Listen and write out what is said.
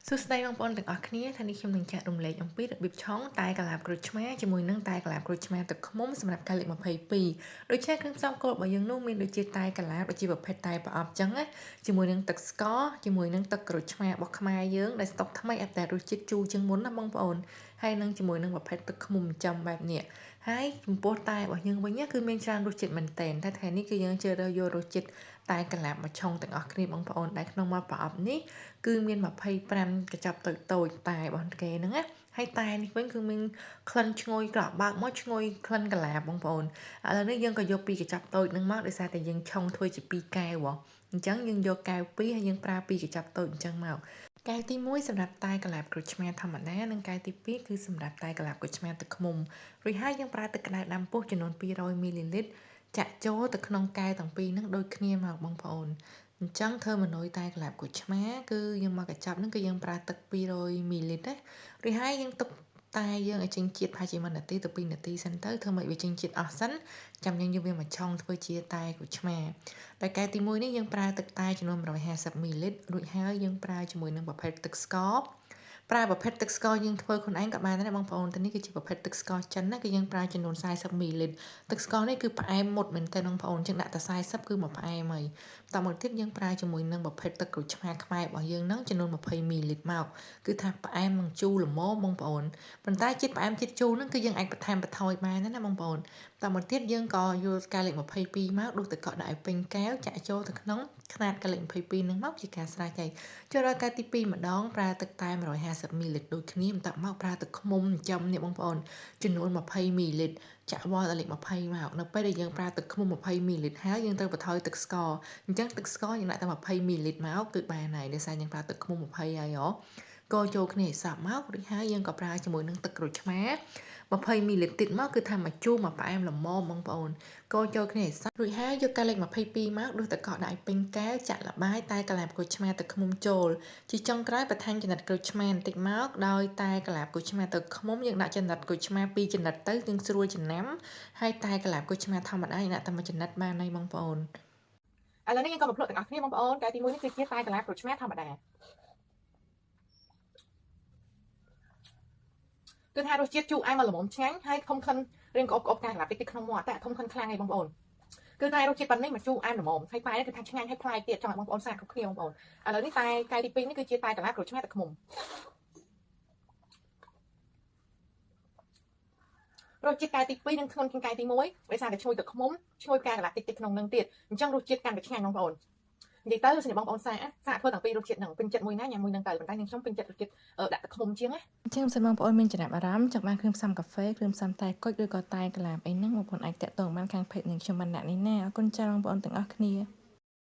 សួស្តីបងប្អូនទាំងអស់គ្នាថ្ងៃនេះខ្ញុំនឹងចែករំលែកអំពីរបៀបឆុងតែកាឡាបក្រូចឆ្មាជាមួយនឹងតែកាឡាបក្រូចឆ្មាទឹកឃ្មុំសម្រាប់កាលលេខ22ដូចជាគ្រឿងផ្សំគោលរបស់យើងនោះមានដូចជាតែកាឡាបដូចជាប្រភេទតែប្រអប់ចឹងណាជាមួយនឹងទឹកស្ករជាមួយនឹងទឹកក្រូចឆ្មារបស់ខ្មែរយើងដែលស្តុកថ្មីអត់តែរសជាតិជូរជាងមុនណាបងប្អូនហើយនឹងជាមួយនឹងប្រភេទទឹកឃ្មុំចំបែបនេះហើយចំពោះតែរបស់យើងវិញគឺមានច្រើនរសជាតិមែនតែនតែថ្ងៃនេះគឺយើងជ្រើសរើសយករសជាតិតែកាឡាបមកឆុងទាំងអស់គ្នាបងប្អូនដែលក្នុងមកប្រអប់នេះគឺមាន25កញ្ចប់តូចតែរបស់គេហ្នឹងណាហើយតែនេះវិញគឺមានក្លិនឈ្ងុយក្របើកមកឈ្ងុយក្លិនកាឡាបងប្អូនឥឡូវនេះយើងក៏យកពីកញ្ចប់តូចហ្នឹងមកដោយសារតែយើងឆុងធ្វើជា2កែវអញ្ចឹងយើងយកកែវ2ហើយយើងប្រើពីកញ្ចប់តូចអញ្ចឹងមកកែវទី1សម្រាប់តែកាឡាបក្រូចឆ្មាធម្មតានិងកែវទី2គឺសម្រាប់តែកាឡាបក្រូចឆ្មាទឹកឃ្មុំរួចហើយយើងប្រើទឹកក្តៅដាំពុះចំនួន200មីលីលីត្រចាក់ចូលទៅក្នុងកែវទាំងពីរហ្នឹងដូចគ្នាមកបងប្អូនអញ្ចឹងធ្វើម៉ឺនុយតែកាឡាបក្រូចឆ្មាគឺយើងមកកញ្ចប់ហ្នឹងគឺយើងប្រើទឹក200មីលីលីត្រណារួចហើយយើងទុកតែយើងឲ្យចេញជាតិប្រហែលជា1នាទីទៅ2នាទីសិនទៅធ្វើម៉េចវាចេញជាតិអស់សិនចាំយើងយកវាមកឆុងធ្វើជាតែក្រូចឆ្មាតែកែវទី1នេះយើងប្រើទឹកតែចំនួន150មីលីលីត្ររួចហើយយើងប្រើជាមួយនឹងប្រភេទទឹកស្ករប្រើប្រភេទទឹកស្ករយើងធ្វើខ្លួនឯងក៏បានដែរបងប្អូនតែនេះគឺជាប្រភេទទឹកស្ករចិនណាគឺយើងប្រើចំនួន40មីលីលីត្រទឹកស្ករនេះគឺផ្អែមមុតមែនតើបងប្អូនចឹងដាក់តែ40គឺមកផ្អែមហើយតមកទៀតយើងប្រើជាមួយនឹងប្រភេទទឹកក្រូចឆ្មាខ្មែររបស់យើងហ្នឹងចំនួន20មីលីលីត្រមកគឺថាផ្អែមនិងជូរល្មមបងប្អូនប៉ុន្តែជាតិផ្អែមជាតិជូរហ្នឹងគឺយើងអាចបន្ថែមបន្ថយបានណាបងប្អូនតមកទៀតយើងក៏យកកាលលេខ22មកដួសទឹកកកដាក់ឲ្យពេញកែវចាក់ចូលទៅក្នុងខ្នាតកាលលេខ22ហ្នឹងមកជាការស្រេចហើយចូលដល់កែវទី2ម្ដងប្រើទឹកតែ150មីលីលីត្រដូចគ្នាបន្ទាប់មកប្រើទឹកឃ្មុំចិញ្ចឹមនេះបងប្អូនចំនួន20មីលីលីត្រចាក់វល់ដល់លេខ20មកនៅពេលដែលយើងប្រើទឹកឃ្មុំ20មីលីលីត្រហើយយើងត្រូវបន្ថយទឹកស្ករអញ្ចឹងទឹកស្ករយើងដាក់តែ20មីលីលីត្រមកគឺបានហើយដោយសារយើងប្រើទឹកឃ្មុំ20ហើយកូរចូលគ្នាឲ្យសព្វមករួចហើយយើងក៏ប្រើជាមួយនឹងទឹកក្រូចឆ្មា20មីលីលីត្រទៀតមកគឺថាមកជូរមកផ្អែមល្មមបងប្អូនកូរចូលគ្នាឲ្យសព្វរួចហើយយកកាលលេខ22មកដួសទឹកកកដាក់ឲ្យពេញកែវចាក់ល្បាយតែកាឡាបក្រូចឆ្មាទឹកឃ្មុំចូលជាចុងក្រោយបន្ថែមចំណិតក្រូចឆ្មាបន្តិចមកដោយតែកាឡាបក្រូចឆ្មាទឹកឃ្មុំយើងដាក់ចំណិតក្រូចឆ្មា2ចំណិតទៅយើងស្រួលចំណាំហើយតែកាឡាបក្រូចឆ្មាធម្មតាយើងដាក់តែមួយចំណិតបានហើយបងប្អូនឥឡូវនេះយើងក៏មកភ្លក់ទាំងអស់គ្នាបងប្អូនកែវទី1នេះគឺជាតែកាឡាបក្រូចឆ្មាធម្មតាគឺថារសជាតិជូរអែមមកល្មមឆ្ងាញ់ហើយធំក្លិនរៀងក្អប់កាឡាបតិចក្នុងមាត់តែធំក្លិនខ្លាំងឯងបងប្អូនគឺតែរសជាតិប៉ុណ្ណេះមកជូរអែមល្មមហើយតែគឺថាឆ្ងាញ់ហើយប្លែកទៀតចង់ឲ្យបងប្អូនសាកគ្រប់គ្នាបងប្អូនឥឡូវនេះតែកែវទី2នេះគឺជាតែកាឡាបក្រូចឆ្មាទឹកឃ្មុំរសជាតិកែវទី2នឹងធ្ងន់ជាងកែវទី1ដោយសារតែឈ្ងុយទឹកឃ្មុំឈ្ងុយកាឡាបតិចក្នុងនឹងទៀតអញ្ចឹងរសជាតិកាន់តែឆ្ងាញ់បងប្អូននិយាយទៅសម្រាប់បងប្អូនសាកធ្វើទាំងពីររសជាតិហ្នឹងពេញចិត្តមួយណាញ៉ាំមួយហ្នឹងទៅប៉ុន្តែខ្ញុំពេញចិត្តរសជាតិដាក់ទឹកឃ្មុំជាងណាអញ្ចឹងសិនបងប្អូនមានចំណាប់អារម្មណ៍ចង់បានគ្រឿងផ្សំកាហ្វេគ្រឿងផ្សំតែគុជឬក៏តែកាឡាបអីហ្នឹងបងប្អូនអាចតាក់ទងបានខាង page នឹងខ្ញុំបានដាក់នេះណាអរគុណច្រើនបងប្អូនទាំងអស់គ្នា